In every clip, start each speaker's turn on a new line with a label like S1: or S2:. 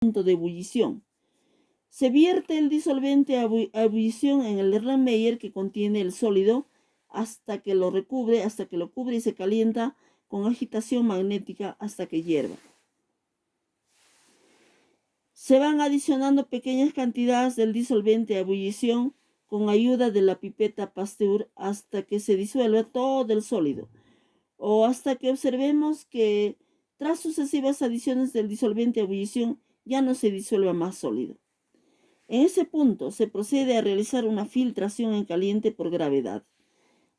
S1: punto de ebullición. Se vierte el disolvente a ebullición en el Erlenmeyer que contiene el sólido hasta que lo cubre y se calienta con agitación magnética hasta que hierva. Se van adicionando pequeñas cantidades del disolvente a ebullición con ayuda de la pipeta Pasteur hasta que se disuelva todo el sólido, o hasta que observemos que tras sucesivas adiciones del disolvente a ebullición ya no se disuelva más sólido. En ese punto se procede a realizar una filtración en caliente por gravedad.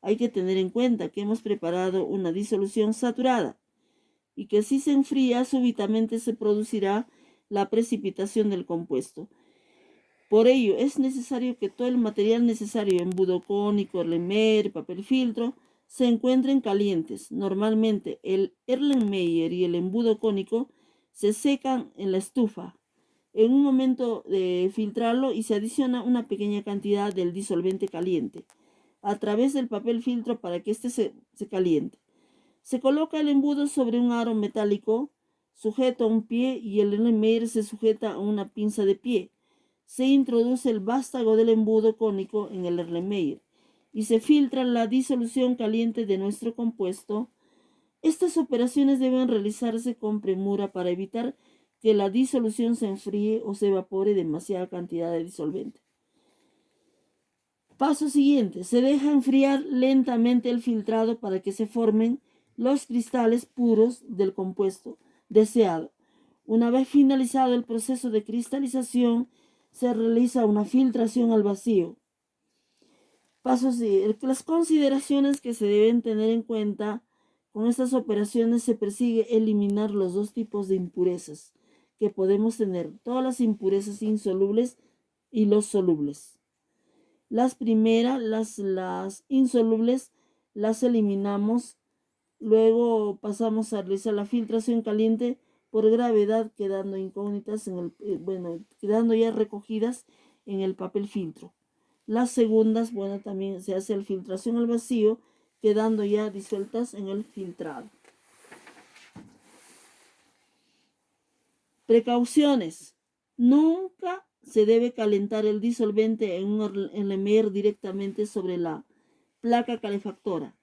S1: Hay que tener en cuenta que hemos preparado una disolución saturada y que si se enfría súbitamente se producirá la precipitación del compuesto. Por ello es necesario que todo el material necesario, embudo cónico, Erlenmeyer, papel filtro, se encuentren calientes. Normalmente el Erlenmeyer y el embudo cónico se secan en la estufa en un momento de filtrarlo y se adiciona una pequeña cantidad del disolvente caliente a través del papel filtro para que éste se caliente. Se coloca el embudo sobre un aro metálico sujeto a un pie y el Erlenmeyer se sujeta a una pinza de pie. Se introduce el vástago del embudo cónico en el Erlenmeyer y se filtra la disolución caliente de nuestro compuesto. Estas operaciones deben realizarse con premura para evitar que la disolución se enfríe o se evapore demasiada cantidad de disolvente. Paso siguiente, se deja enfriar lentamente el filtrado para que se formen los cristales puros del compuesto deseado. Una vez finalizado el proceso de cristalización, se realiza una filtración al vacío. Paso siguiente, las consideraciones que se deben tener en cuenta con estas operaciones se persigue eliminar los dos tipos de impurezas que podemos tener, todas las impurezas insolubles y los solubles. Las primeras, las insolubles, las eliminamos, luego pasamos a realizar la filtración caliente por gravedad, quedando incógnitas quedando ya recogidas en el papel filtro. Las segundas, también se hace la filtración al vacío, quedando ya disueltas en el filtrado. Precauciones. Nunca se debe calentar el disolvente en un Erlenmeyer directamente sobre la placa calefactora.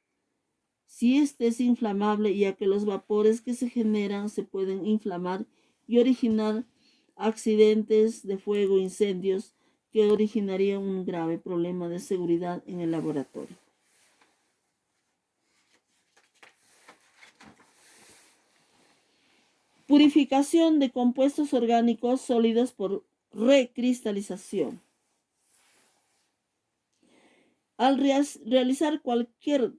S1: Si este es inflamable, ya que los vapores que se generan se pueden inflamar y originar accidentes de fuego, incendios, que originarían un grave problema de seguridad en el laboratorio. Purificación de compuestos orgánicos sólidos por recristalización. Al realizar cualquier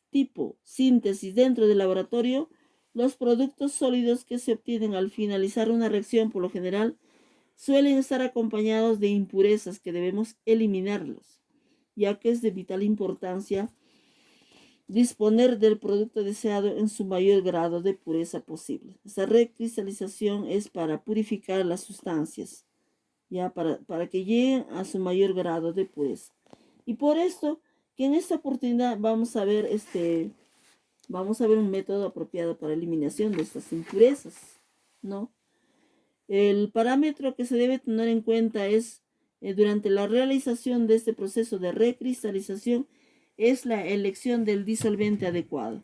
S1: tipo síntesis dentro del laboratorio, los productos sólidos que se obtienen al finalizar una reacción por lo general suelen estar acompañados de impurezas que debemos eliminarlos, ya que es de vital importancia disponer del producto deseado en su mayor grado de pureza posible. Esta recristalización es para purificar las sustancias, ya para que lleguen a su mayor grado de pureza. Y por esto que en esta oportunidad vamos a ver un método apropiado para eliminación de estas impurezas, ¿no? El parámetro que se debe tener en cuenta es durante la realización de este proceso de recristalización es la elección del disolvente adecuado.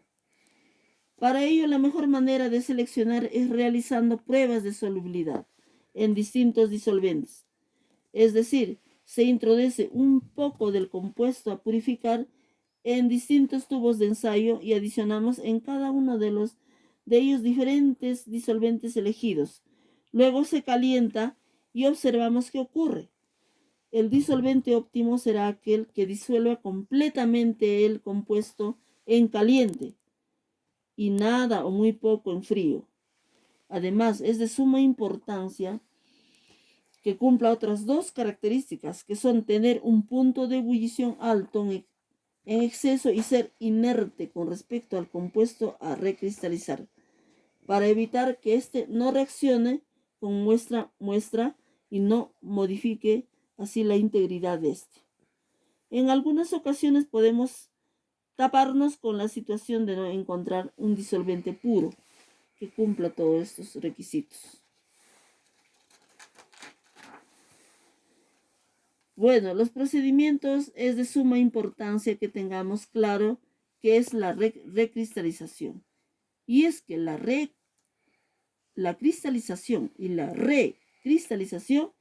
S1: Para ello, la mejor manera de seleccionar es realizando pruebas de solubilidad en distintos disolventes. Es decir, se introduce un poco del compuesto a purificar en distintos tubos de ensayo y adicionamos en cada uno de ellos diferentes disolventes elegidos. Luego se calienta y observamos qué ocurre. El disolvente óptimo será aquel que disuelva completamente el compuesto en caliente y nada o muy poco en frío. Además, es de suma importancia que cumpla otras dos características, que son tener un punto de ebullición alto en exceso y ser inerte con respecto al compuesto a recristalizar, para evitar que éste no reaccione con muestra y no modifique así la integridad de este. En algunas ocasiones podemos taparnos con la situación de no encontrar un disolvente puro que cumpla todos estos requisitos. Bueno, los procedimientos es de suma importancia que tengamos claro qué es la recristalización. Y es que la cristalización y la recristalización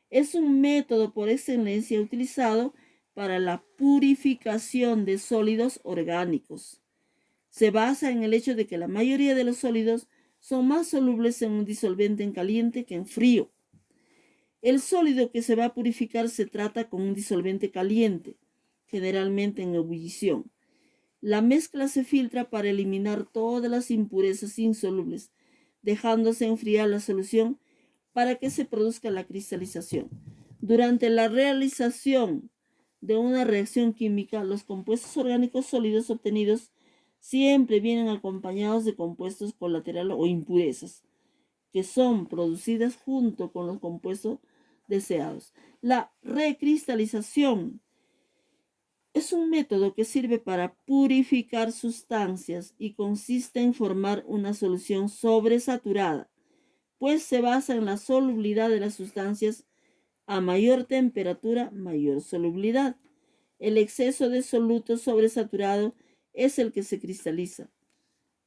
S1: es un método por excelencia utilizado para la purificación de sólidos orgánicos. Se basa en el hecho de que la mayoría de los sólidos son más solubles en un disolvente en caliente que en frío. El sólido que se va a purificar se trata con un disolvente caliente, generalmente en ebullición. La mezcla se filtra para eliminar todas las impurezas insolubles, dejándose enfriar la solución para que se produzca la cristalización. Durante la realización de una reacción química, los compuestos orgánicos sólidos obtenidos siempre vienen acompañados de compuestos colaterales o impurezas, que son producidas junto con los compuestos deseados. La recristalización es un método que sirve para purificar sustancias y consiste en formar una solución sobresaturada, pues se basa en la solubilidad de las sustancias. A mayor temperatura, mayor solubilidad. El exceso de soluto sobresaturado es el que se cristaliza.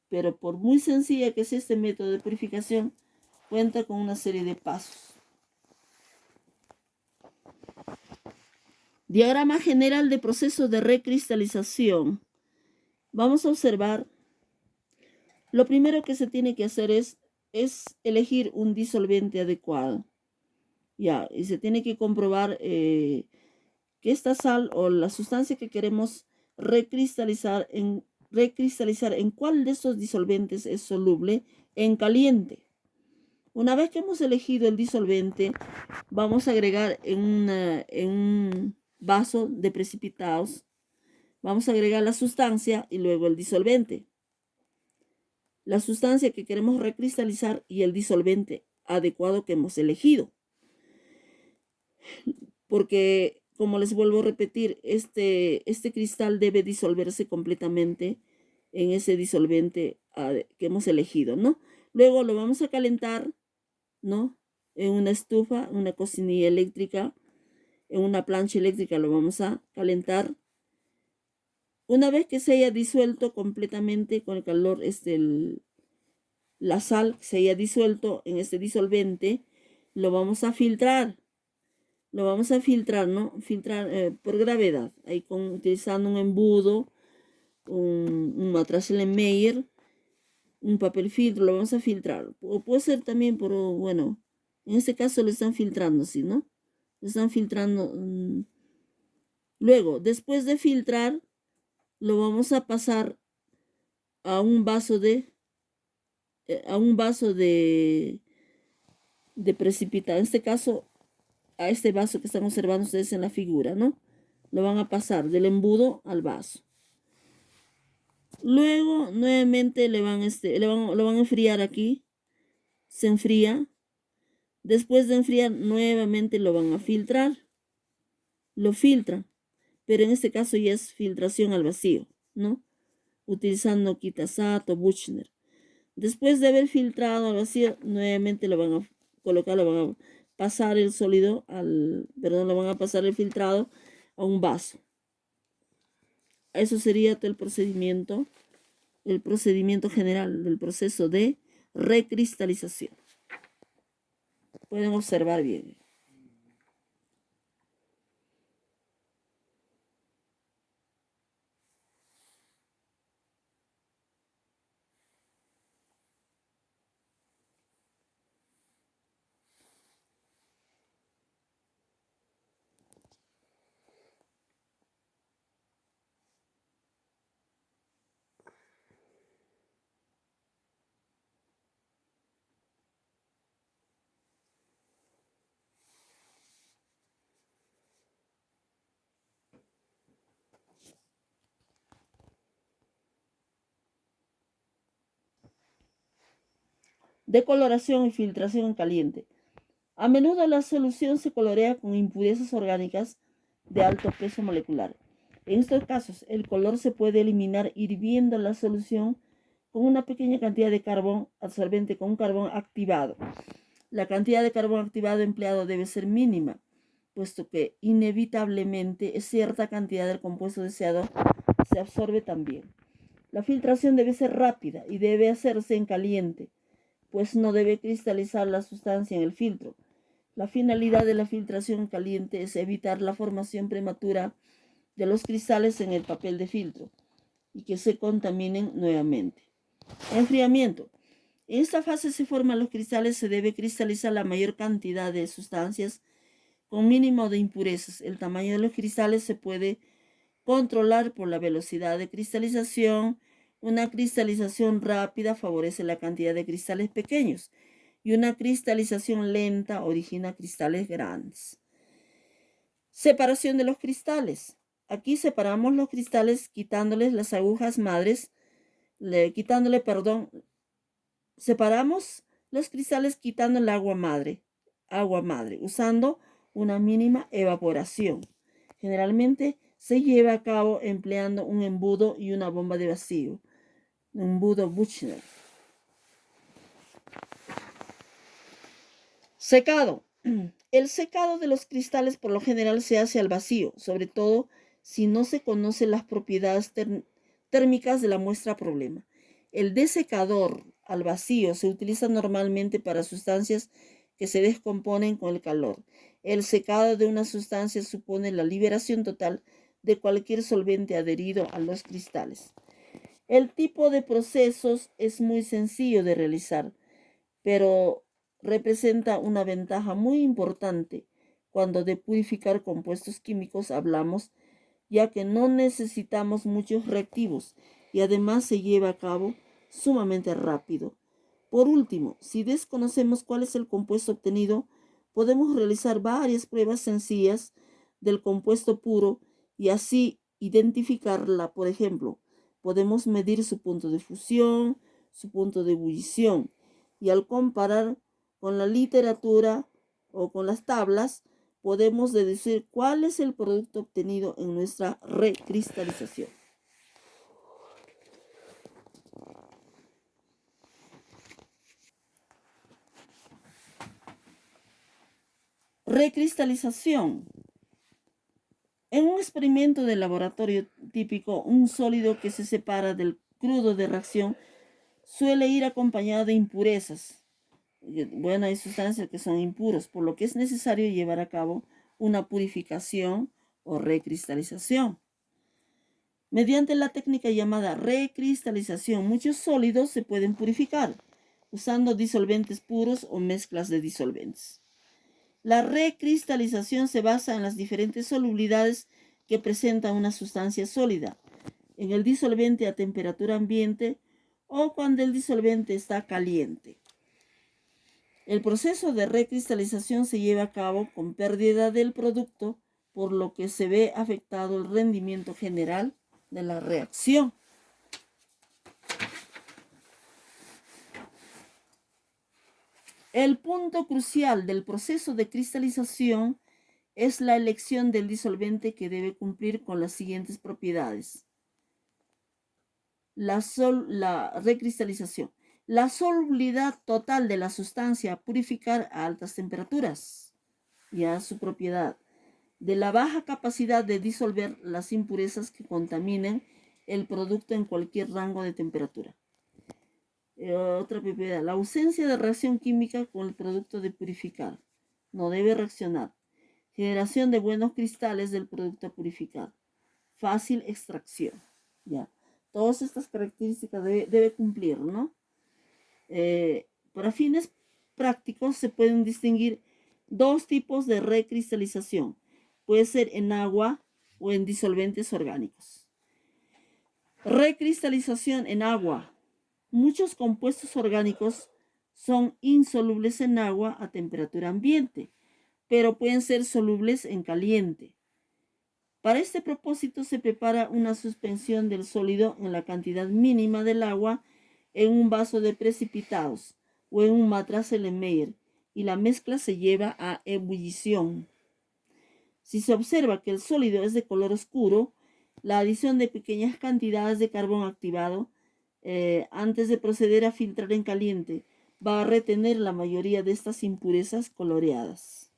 S1: Pero por muy sencilla que sea este método de purificación, cuenta con una serie de pasos. Diagrama general de proceso de recristalización. Vamos a observar, lo primero que se tiene que hacer es elegir un disolvente adecuado. Ya, y se tiene que comprobar que esta sal o la sustancia que queremos recristalizar en cuál de estos disolventes es soluble en caliente. Una vez que hemos elegido el disolvente, vamos a agregar en un vaso de precipitados, vamos a agregar la sustancia y luego el disolvente. La sustancia que queremos recristalizar y el disolvente adecuado que hemos elegido. Porque, como les vuelvo a repetir, este cristal debe disolverse completamente en ese disolvente que hemos elegido, ¿no? Luego lo vamos a calentar, ¿no? En una estufa, en una cocinilla eléctrica, en una plancha eléctrica lo vamos a calentar. Una vez que se haya disuelto completamente con el calor, la sal se haya disuelto en este disolvente, lo vamos a filtrar. Lo vamos a filtrar, ¿no? Filtrar por gravedad, ahí utilizando un embudo, un Matraselenmeyer, un papel filtro, lo vamos a filtrar. O puede ser también por, bueno, en este caso lo están filtrando, ¿sí, no? Lo están filtrando. Luego, después de filtrar, lo vamos a pasar a un vaso de precipitado. En este caso, a este vaso que están observando ustedes en la figura, ¿no? Lo van a pasar del embudo al vaso. Luego, nuevamente lo van a enfriar aquí. Se enfría. Después de enfriar, nuevamente lo van a filtrar. Lo filtran. Pero en este caso ya es filtración al vacío, ¿no? Utilizando Kitasato, Buchner. Después de haber filtrado al vacío, nuevamente lo van a colocar, lo van a pasar el sólido lo van a pasar el filtrado a un vaso. Eso sería todo el procedimiento general del proceso de recristalización. Pueden observar bien. Decoloración y filtración en caliente. A menudo la solución se colorea con impurezas orgánicas de alto peso molecular. En estos casos, el color se puede eliminar hirviendo la solución con una pequeña cantidad de carbón absorbente con un carbón activado. La cantidad de carbón activado empleado debe ser mínima, puesto que inevitablemente cierta cantidad del compuesto deseado se absorbe también. La filtración debe ser rápida y debe hacerse en caliente, pues no debe cristalizar la sustancia en el filtro. La finalidad de la filtración caliente es evitar la formación prematura de los cristales en el papel de filtro y que se contaminen nuevamente. Enfriamiento. En esta fase se forman los cristales, se debe cristalizar la mayor cantidad de sustancias con mínimo de impurezas. El tamaño de los cristales se puede controlar por la velocidad de cristalización. Una cristalización rápida favorece la cantidad de cristales pequeños y una cristalización lenta origina cristales grandes. Separación de los cristales. Aquí separamos los cristales quitándoles las agujas madres, separamos los cristales quitando el agua madre, usando una mínima evaporación. Generalmente se lleva a cabo empleando un embudo y una bomba de vacío, un embudo Buchner. Secado. El secado de los cristales por lo general se hace al vacío, sobre todo si no se conocen las propiedades térmicas de la muestra problema. El desecador al vacío se utiliza normalmente para sustancias que se descomponen con el calor. El secado de una sustancia supone la liberación total de cualquier solvente adherido a los cristales. El tipo de procesos es muy sencillo de realizar, pero representa una ventaja muy importante cuando de purificar compuestos químicos hablamos, ya que no necesitamos muchos reactivos y además se lleva a cabo sumamente rápido. Por último, si desconocemos cuál es el compuesto obtenido, podemos realizar varias pruebas sencillas del compuesto puro y así identificarla. Por ejemplo, podemos medir su punto de fusión, su punto de ebullición, y al comparar con la literatura o con las tablas, podemos deducir cuál es el producto obtenido en nuestra recristalización. Recristalización. En un experimento de laboratorio típico, un sólido que se separa del crudo de reacción suele ir acompañado de impurezas. Bueno, hay sustancias que son impuros, por lo que es necesario llevar a cabo una purificación o recristalización. Mediante la técnica llamada recristalización, muchos sólidos se pueden purificar usando disolventes puros o mezclas de disolventes. La recristalización se basa en las diferentes solubilidades que presenta una sustancia sólida, en el disolvente a temperatura ambiente o cuando el disolvente está caliente. El proceso de recristalización se lleva a cabo con pérdida del producto, por lo que se ve afectado el rendimiento general de la reacción. El punto crucial del proceso de cristalización es la elección del disolvente, que debe cumplir con las siguientes propiedades. La recristalización. La solubilidad total de la sustancia a purificar a altas temperaturas. Ya su propiedad. De la baja capacidad de disolver las impurezas que contaminen el producto en cualquier rango de temperatura. Otra propiedad, la ausencia de reacción química con el producto de purificar. No debe reaccionar. Generación de buenos cristales del producto a purificar. Fácil extracción. Ya. Todas estas características debe cumplir, ¿no? Para fines prácticos se pueden distinguir dos tipos de recristalización. Puede ser en agua o en disolventes orgánicos. Recristalización en agua. Muchos compuestos orgánicos son insolubles en agua a temperatura ambiente, pero pueden ser solubles en caliente. Para este propósito se prepara una suspensión del sólido en la cantidad mínima del agua en un vaso de precipitados o en un matraz Erlenmeyer y la mezcla se lleva a ebullición. Si se observa que el sólido es de color oscuro, la adición de pequeñas cantidades de carbón activado antes de proceder a filtrar en caliente va a retener la mayoría de estas impurezas coloreadas.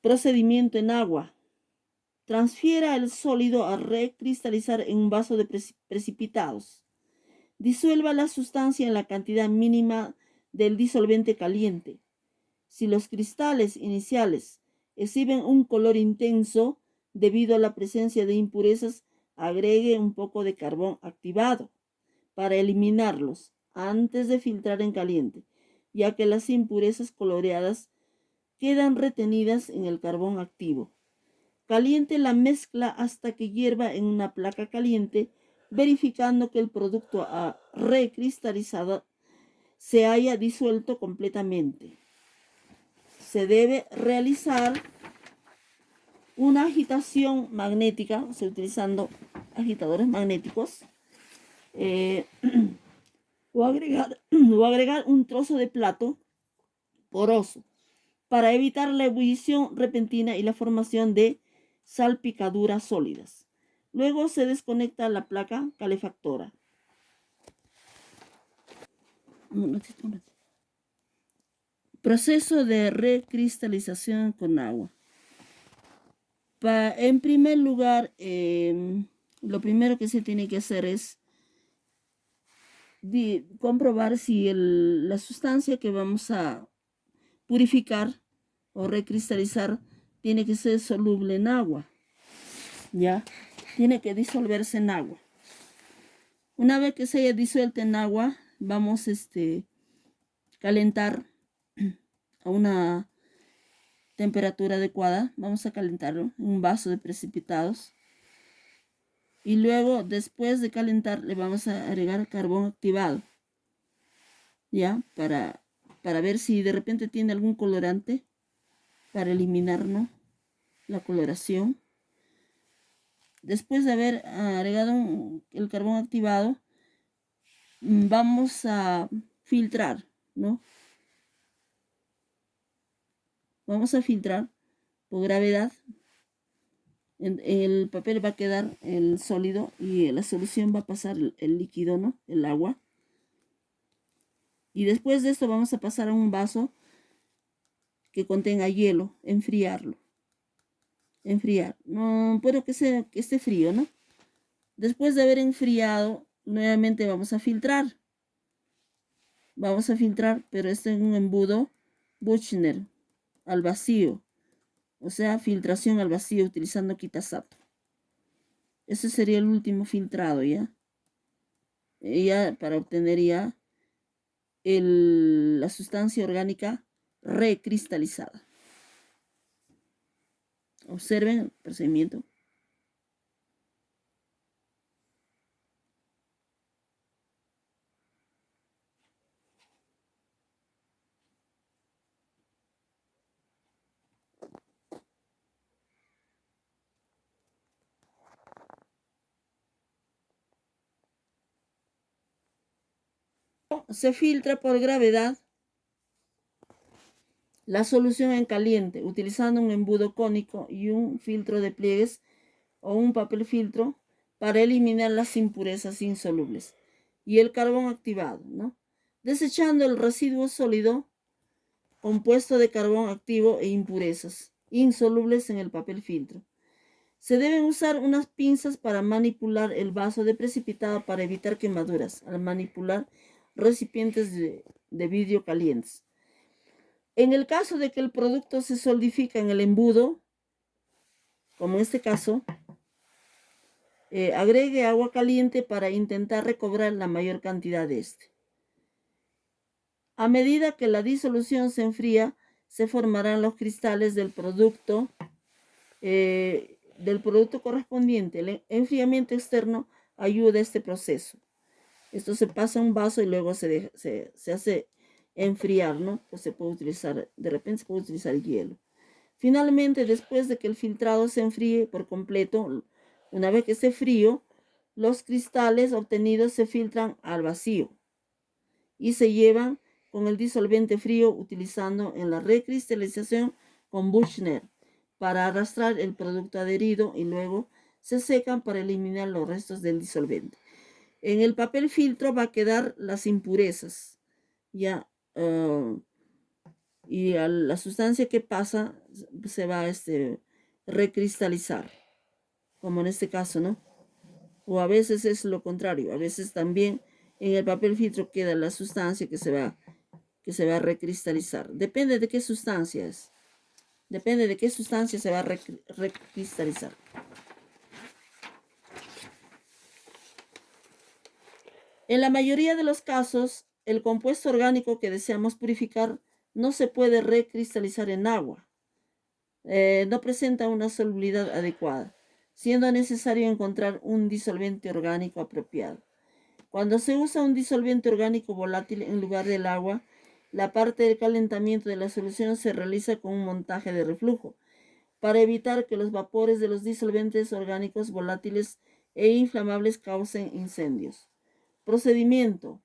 S1: Procedimiento en agua. Transfiera el sólido a recristalizar en un vaso de precipitados. Disuelva la sustancia en la cantidad mínima del disolvente caliente. Si los cristales iniciales exhiben un color intenso debido a la presencia de impurezas, agregue un poco de carbón activado para eliminarlos antes de filtrar en caliente, ya que las impurezas coloreadas quedan retenidas en el carbón activo. Caliente la mezcla hasta que hierva en una placa caliente, verificando que el producto recristalizado se haya disuelto completamente. Se debe realizar una agitación magnética, o sea, utilizando agitadores magnéticos, o agregar un trozo de plato poroso para evitar la ebullición repentina y la formación de salpicaduras sólidas. Luego se desconecta la placa calefactora. Proceso de recristalización con agua. En primer lugar, lo primero que se tiene que hacer es comprobar si la sustancia que vamos a purificar o recristalizar tiene que ser soluble en agua. ¿Ya? Tiene que disolverse en agua. Una vez que se haya disuelto en agua, vamos a calentar a una temperatura adecuada. Vamos a calentarlo en un vaso de precipitados. Y luego, después de calentar, le vamos a agregar carbón activado. ¿Ya? Para ver si de repente tiene algún colorante, para eliminar, ¿no?, la coloración. Después de haber agregado el carbón activado, vamos a filtrar, ¿no? Vamos a filtrar por gravedad. El papel va a quedar el sólido y la solución va a pasar el líquido, ¿no?, el agua. Y después de esto vamos a pasar a un vaso que contenga hielo, enfriarlo. Enfriar. No, pero que esté frío, ¿no? Después de haber enfriado, nuevamente vamos a filtrar. Vamos a filtrar, pero este es un embudo Buchner al vacío. O sea, filtración al vacío utilizando Kitasato. Ese sería el último filtrado, ¿ya? Ya para obtener ya la sustancia orgánica recristalizada. Observen el procedimiento. Se filtra por gravedad la solución en caliente utilizando un embudo cónico y un filtro de pliegues o un papel filtro para eliminar las impurezas insolubles y el carbón activado, ¿no? Desechando el residuo sólido compuesto de carbón activo e impurezas insolubles en el papel filtro. Se deben usar unas pinzas para manipular el vaso de precipitado para evitar quemaduras al manipular recipientes de vidrio calientes. En el caso de que el producto se solidifica en el embudo, como en este caso, agregue agua caliente para intentar recobrar la mayor cantidad de este. A medida que la disolución se enfría, se formarán los cristales del producto correspondiente. El enfriamiento externo ayuda a este proceso. Esto se pasa a un vaso y luego se hace enfriar, ¿no? Pues se puede utilizar, de repente se puede utilizar hielo. Finalmente, después de que el filtrado se enfríe por completo, una vez que esté frío, los cristales obtenidos se filtran al vacío y se llevan con el disolvente frío utilizando en la recristalización con Buchner para arrastrar el producto adherido y luego se secan para eliminar los restos del disolvente. En el papel filtro va a quedar las impurezas, ya, y a la sustancia que pasa se va a recristalizar, como en este caso, ¿no? O a veces es lo contrario, a veces también en el papel filtro queda la sustancia que se va a recristalizar. Depende de qué sustancia es. Depende de qué sustancia se va a recristalizar. En la mayoría de los casos, el compuesto orgánico que deseamos purificar no se puede recristalizar en agua. No presenta una solubilidad adecuada, siendo necesario encontrar un disolvente orgánico apropiado. Cuando se usa un disolvente orgánico volátil en lugar del agua, la parte del calentamiento de la solución se realiza con un montaje de reflujo, para evitar que los vapores de los disolventes orgánicos volátiles e inflamables causen incendios. Procedimiento.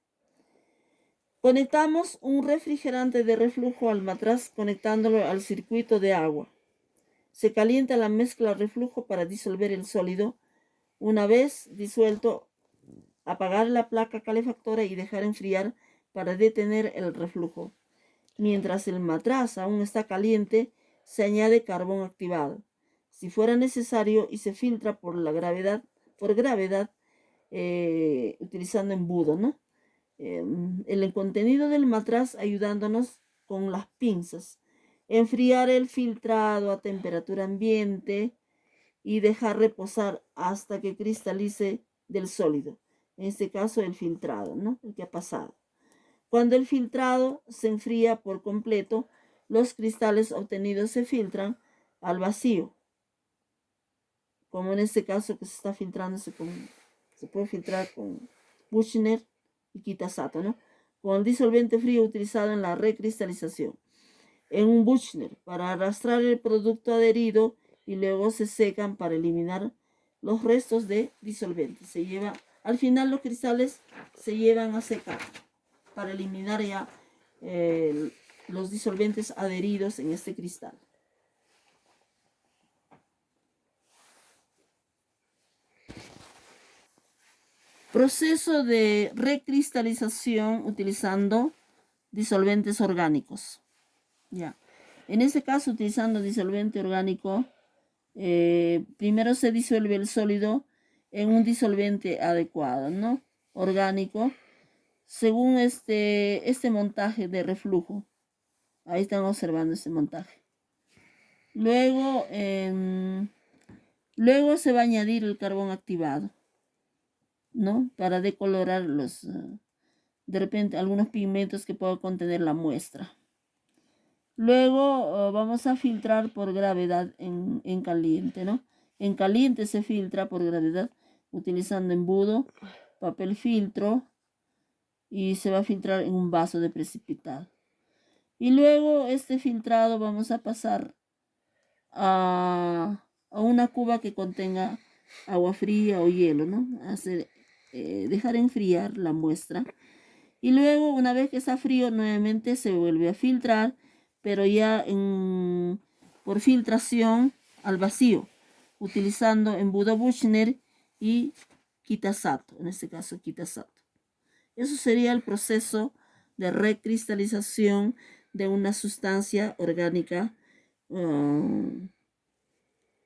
S1: Conectamos un refrigerante de reflujo al matraz conectándolo al circuito de agua. Se calienta la mezcla reflujo para disolver el sólido. Una vez disuelto, apagar la placa calefactora y dejar enfriar para detener el reflujo. Mientras el matraz aún está caliente, se añade carbón activado, si fuera necesario, y se filtra por gravedad, utilizando embudo, ¿no? El contenido del matraz ayudándonos con las pinzas. Enfriar el filtrado a temperatura ambiente y dejar reposar hasta que cristalice del sólido. En este caso el filtrado, ¿no? El que ha pasado. Cuando el filtrado se enfría por completo, los cristales obtenidos se filtran al vacío. Como en este caso que se está filtrando, se puede filtrar con Buchner y Kitasato, ¿no? Con el disolvente frío utilizado en la recristalización. En un Buchner para arrastrar el producto adherido y luego se secan para eliminar los restos de disolvente. Al final los cristales se llevan a secar para eliminar ya los disolventes adheridos en este cristal. Proceso de recristalización utilizando disolventes orgánicos. Ya. En este caso, utilizando disolvente orgánico, primero se disuelve el sólido en un disolvente adecuado, ¿no? Orgánico, según este montaje de reflujo. Ahí están observando este montaje. Luego se va a añadir el carbón activado, ¿no? Para decolorar de repente, algunos pigmentos que pueda contener la muestra. Luego vamos a filtrar por gravedad en caliente, ¿no? En caliente se filtra por gravedad utilizando embudo, papel filtro, y se va a filtrar en un vaso de precipitado. Y luego este filtrado vamos a pasar a una cuba que contenga agua fría o hielo, ¿no? Dejar enfriar la muestra. Y luego, una vez que está frío, nuevamente se vuelve a filtrar, pero ya por filtración al vacío, utilizando embudo Buchner y Kitasato, en este caso Kitasato. Eso sería el proceso de recristalización de una sustancia orgánica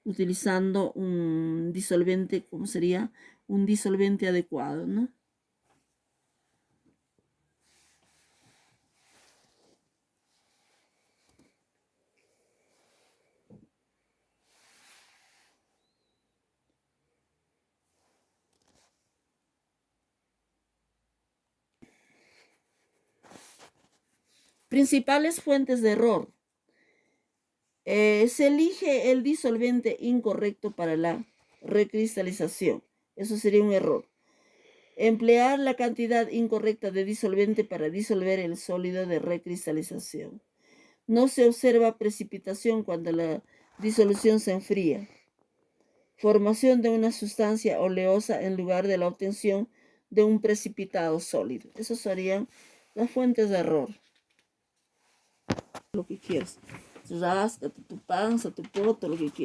S1: utilizando un disolvente, como sería un disolvente adecuado, ¿no? Principales fuentes de error. Se elige el disolvente incorrecto para la recristalización. Eso sería un error. Emplear la cantidad incorrecta de disolvente para disolver el sólido de recristalización. No se observa precipitación cuando la disolución se enfría. Formación de una sustancia oleosa en lugar de la obtención de un precipitado sólido. Esas serían las fuentes de error. Lo que quieras. Tu rasca, tu panza, tu poto, lo que quieras.